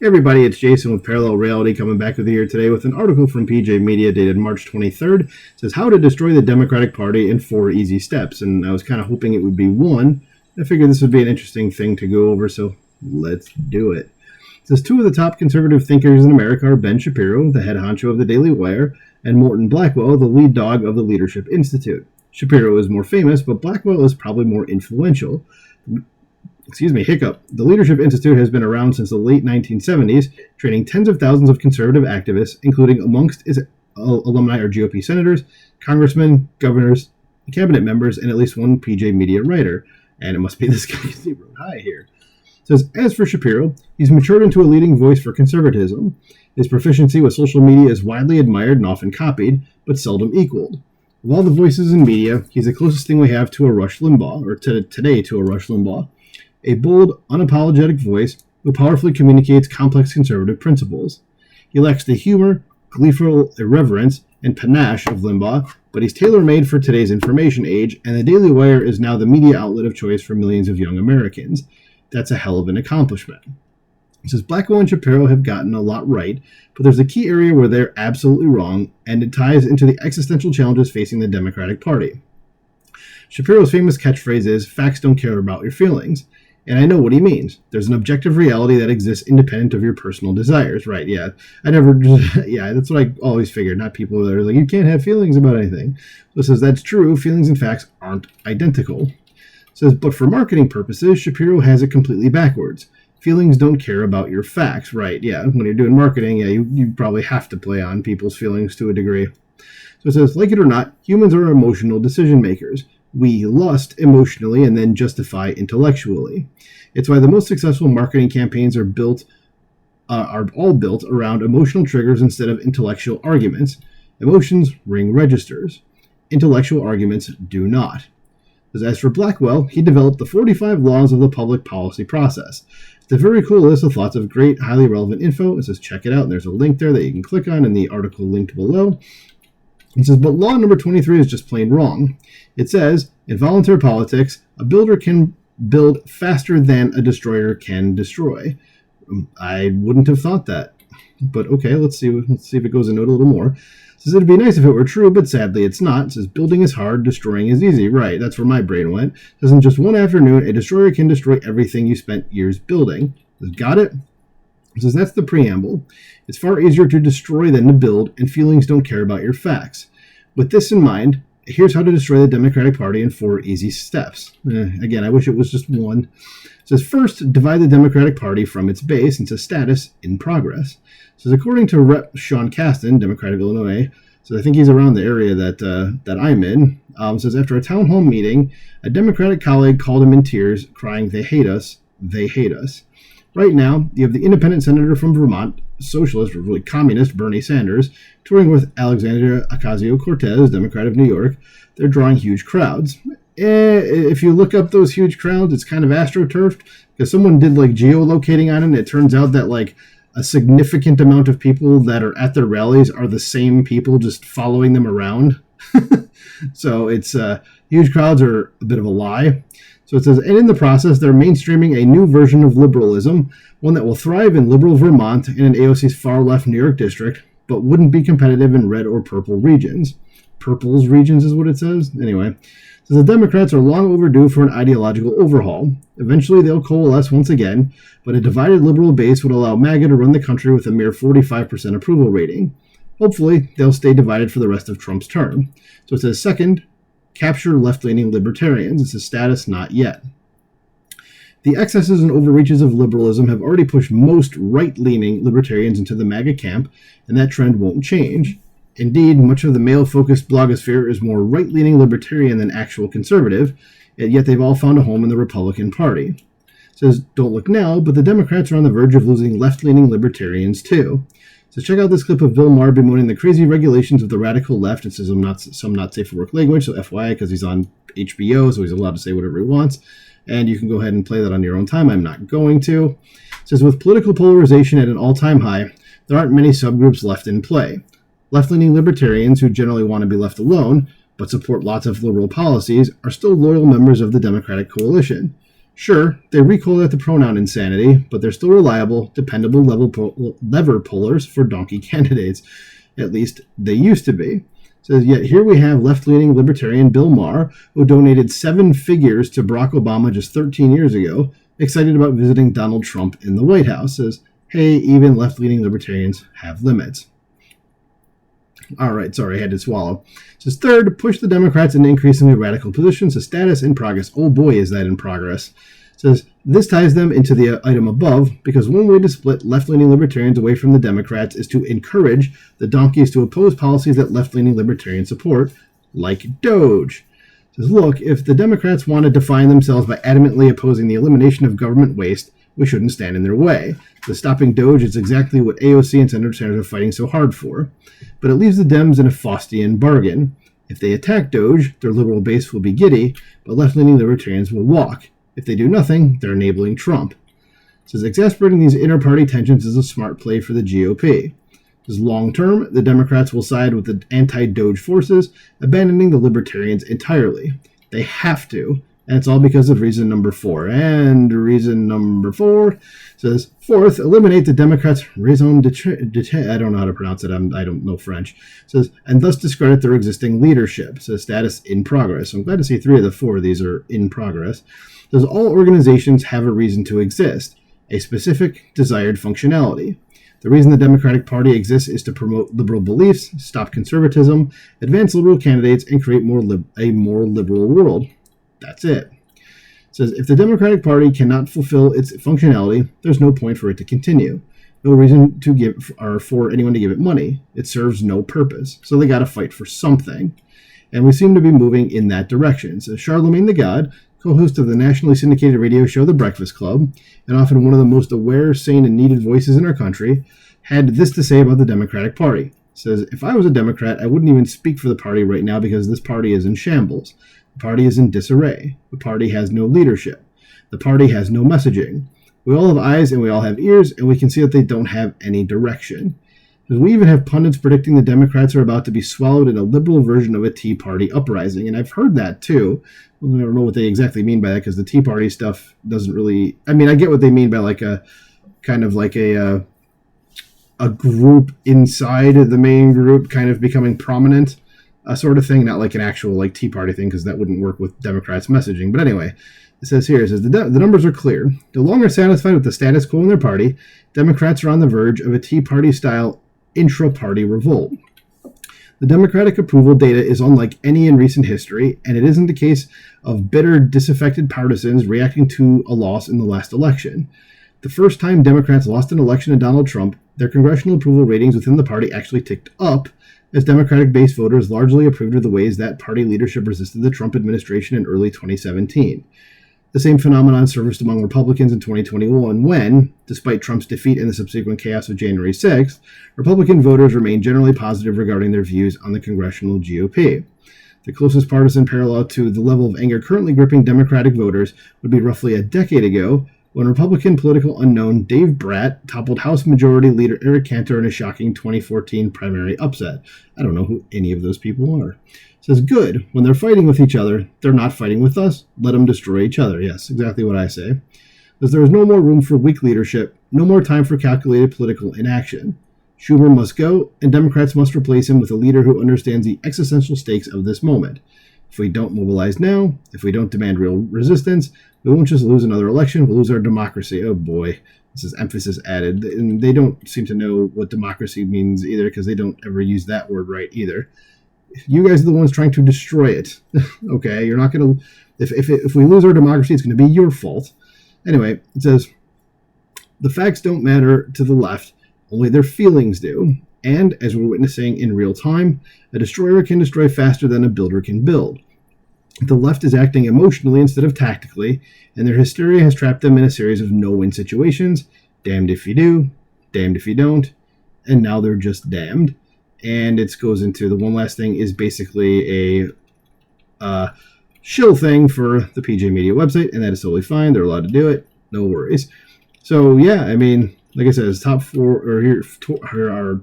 Hey everybody, it's Jason with Parallel Reality coming back with you here today with an article from PJ Media dated March 23rd. It says, How to Destroy the Democratic Party in 4 Easy Steps. And I was kind of hoping it would be one. I figured this would be an interesting thing to go over, so let's do it. It says, 2 of the top conservative thinkers in America are Ben Shapiro, the head honcho of the Daily Wire, and Morton Blackwell, the lead dog of the Leadership Institute. Shapiro is more famous, but Blackwell is probably more influential. Hiccup. The Leadership Institute has been around since the late 1970s, training tens of thousands of conservative activists, including amongst its alumni are GOP senators, congressmen, governors, cabinet members, and at least one PJ Media writer. And it must be this guy because he wrote hi here. It says, as for Shapiro, he's matured into a leading voice for conservatism. His proficiency with social media is widely admired and often copied, but seldom equaled. Of all the voices in media, he's the closest thing we have to a Rush Limbaugh, or today to a Rush Limbaugh. A bold, unapologetic voice who powerfully communicates complex conservative principles. He lacks the humor, gleeful irreverence, and panache of Limbaugh, but he's tailor-made for today's information age, and the Daily Wire is now the media outlet of choice for millions of young Americans. That's a hell of an accomplishment. It says Blackwell and Shapiro have gotten a lot right, but there's a key area where they're absolutely wrong, and it ties into the existential challenges facing the Democratic Party. Shapiro's famous catchphrase is, facts don't care about your feelings. And I know what he means. There's an objective reality that exists independent of your personal desires. Right, yeah. That's what I always figured. Not people that are like, you can't have feelings about anything. So it says that's true. Feelings and facts aren't identical. It says, but for marketing purposes, Shapiro has it completely backwards. Feelings don't care about your facts. Right, yeah. When you're doing marketing, you probably have to play on people's feelings to a degree. So it says, like it or not, humans are emotional decision makers. We lust emotionally and then justify intellectually. It's why the most successful marketing campaigns are all built around emotional triggers instead of intellectual arguments. Emotions ring registers. Intellectual arguments do not. As for Blackwell, he developed the 45 laws of the public policy process. It's a very cool list of lots of great, highly relevant info. It says check it out, and there's a link there that you can click on in the article linked below. It says, but law number 23 is just plain wrong. It says, in voluntary politics, a builder can build faster than a destroyer can destroy. I wouldn't have thought that. But okay, let's see if it goes into it a little more. It says, it'd be nice if it were true, but sadly it's not. It says, building is hard, destroying is easy. Right, that's where my brain went. It says, in just one afternoon, a destroyer can destroy everything you spent years building. It says, got it? It says, that's the preamble. It's far easier to destroy than to build, and feelings don't care about your facts. With this in mind, here's how to destroy the Democratic Party in 4 easy steps. Again, I wish it was just one. It says, first, divide the Democratic Party from its base into status in progress. It says, according to Rep. Sean Casten, Democrat of Illinois, so I think he's around the area that I'm in, says, after a town hall meeting, a Democratic colleague called him in tears, crying, they hate us, they hate us. Right now, you have the independent senator from Vermont, socialist, or really communist, Bernie Sanders, touring with Alexandria Ocasio-Cortez, Democrat of New York. They're drawing huge crowds. If you look up those huge crowds, it's kind of astroturfed, because someone did like geolocating on it, and it turns out that like a significant amount of people that are at their rallies are the same people just following them around. So it's huge crowds are a bit of a lie. So it says, and in the process, they're mainstreaming a new version of liberalism, one that will thrive in liberal Vermont and in AOC's far-left New York district, but wouldn't be competitive in red or purple regions. Purple's regions is what it says. Anyway, it says the Democrats are long overdue for an ideological overhaul. Eventually, they'll coalesce once again, but a divided liberal base would allow MAGA to run the country with a mere 45% approval rating. Hopefully, they'll stay divided for the rest of Trump's term. So it says, second, capture left-leaning libertarians. It's a status not yet. The excesses and overreaches of liberalism have already pushed most right-leaning libertarians into the MAGA camp, and that trend won't change. Indeed, much of the male-focused blogosphere is more right-leaning libertarian than actual conservative, and yet they've all found a home in the Republican Party. It says, don't look now, but the Democrats are on the verge of losing left-leaning libertarians too. So check out this clip of Bill Maher bemoaning the crazy regulations of the radical left. It says some not safe for work language, so FYI, because he's on HBO, so he's allowed to say whatever he wants. And you can go ahead and play that on your own time. I'm not going to. It says, with political polarization at an all-time high, there aren't many subgroups left in play. Left-leaning libertarians, who generally want to be left alone, but support lots of liberal policies, are still loyal members of the Democratic coalition. Sure, they recoiled at the pronoun insanity, but they're still reliable, dependable lever pullers for donkey candidates. At least they used to be. Says, yet here we have left-leaning libertarian Bill Maher, who donated 7 figures to Barack Obama just 13 years ago, excited about visiting Donald Trump in the White House. Says, hey, even left-leaning libertarians have limits. All right, sorry, I had to swallow. Says, third, push the Democrats into increasingly radical positions. A status in progress. Oh boy, is that in progress. Says, this ties them into the item above, because one way to split left-leaning libertarians away from the Democrats is to encourage the donkeys to oppose policies that left-leaning libertarians support, like Doge. Says, look, if the Democrats want to define themselves by adamantly opposing the elimination of government waste, we shouldn't stand in their way. So stopping Doge is exactly what AOC and Senator Sanders are fighting so hard for. But it leaves the Dems in a Faustian bargain. If they attack Doge, their liberal base will be giddy, but left-leaning libertarians will walk. If they do nothing, they're enabling Trump. It says exasperating these inter-party tensions is a smart play for the GOP. It says long-term, the Democrats will side with the anti-Doge forces, abandoning the libertarians entirely. They have to, and it's all because of reason number 4. And reason number 4 says, fourth, eliminate the Democrats' raison d'etre. I don't know how to pronounce it. I don't know French. It says, and thus discredit their existing leadership. It says status in progress. So I'm glad to see 3 of the 4 of these are in progress. It says all organizations have a reason to exist, a specific desired functionality. The reason the Democratic Party exists is to promote liberal beliefs, stop conservatism, advance liberal candidates, and create a more liberal world. That's it. It says, if the Democratic Party cannot fulfill its functionality, there's no point for it to continue. No reason to give or for anyone to give it money. It serves no purpose. So they got to fight for something. And we seem to be moving in that direction. So Charlemagne the God, co-host of the nationally syndicated radio show The Breakfast Club, and often one of the most aware, sane, and needed voices in our country, had this to say about the Democratic Party. It says, if I was a Democrat, I wouldn't even speak for the party right now because this party is in shambles. The party is in disarray. The party has no leadership. The party has no messaging. We all have eyes and we all have ears, and we can see that they don't have any direction. We even have pundits predicting the Democrats are about to be swallowed in a liberal version of a Tea Party uprising, and I've heard that too. I don't know what they exactly mean by that, because the Tea Party stuff doesn't really... I mean, I get what they mean by like a kind of like a group inside the main group kind of becoming prominent, sort of thing, not like an actual like Tea Party thing, because that wouldn't work with Democrats' messaging. But anyway, it says here, it says the numbers are clear. No longer satisfied with the status quo in their party, Democrats are on the verge of a Tea Party-style intra-party revolt. The Democratic approval data is unlike any in recent history, and it isn't a case of bitter, disaffected partisans reacting to a loss in the last election. The first time Democrats lost an election to Donald Trump, their congressional approval ratings within the party actually ticked up, as Democratic-based voters largely approved of the ways that party leadership resisted the Trump administration in early 2017. The same phenomenon surfaced among Republicans in 2021 when, despite Trump's defeat and the subsequent chaos of January 6th, Republican voters remained generally positive regarding their views on the congressional GOP. The closest partisan parallel to the level of anger currently gripping Democratic voters would be roughly a decade ago, when Republican political unknown Dave Brat toppled House Majority Leader Eric Cantor in a shocking 2014 primary upset. I don't know who any of those people are. It says, good. When they're fighting with each other, they're not fighting with us. Let them destroy each other. Yes, exactly what I say. Because there is no more room for weak leadership, no more time for calculated political inaction. Schumer must go, and Democrats must replace him with a leader who understands the existential stakes of this moment. If we don't mobilize now, if we don't demand real resistance, we won't just lose another election, we'll lose our democracy. Oh boy, this is emphasis added. And they don't seem to know what democracy means either, because they don't ever use that word right either. You guys are the ones trying to destroy it. Okay, you're not going to... If we lose our democracy, it's going to be your fault. Anyway, it says, the facts don't matter to the left, only their feelings do. And, as we're witnessing in real time, a destroyer can destroy faster than a builder can build. The left is acting emotionally instead of tactically, and their hysteria has trapped them in a series of no-win situations. Damned if you do, damned if you don't, and now they're just damned. And it goes into the one last thing is basically a shill thing for the PJ Media website, and that is totally fine. They're allowed to do it. No worries. So, yeah, I mean, like I said, it's top 4, or here are,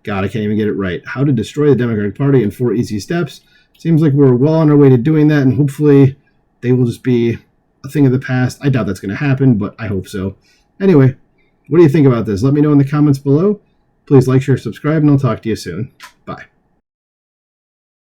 God, I can't even get it right. How to destroy the Democratic Party in 4 easy steps. Seems like we're well on our way to doing that, and hopefully they will just be a thing of the past. I doubt that's going to happen, but I hope so. Anyway, what do you think about this? Let me know in the comments below. Please like, share, subscribe, and I'll talk to you soon.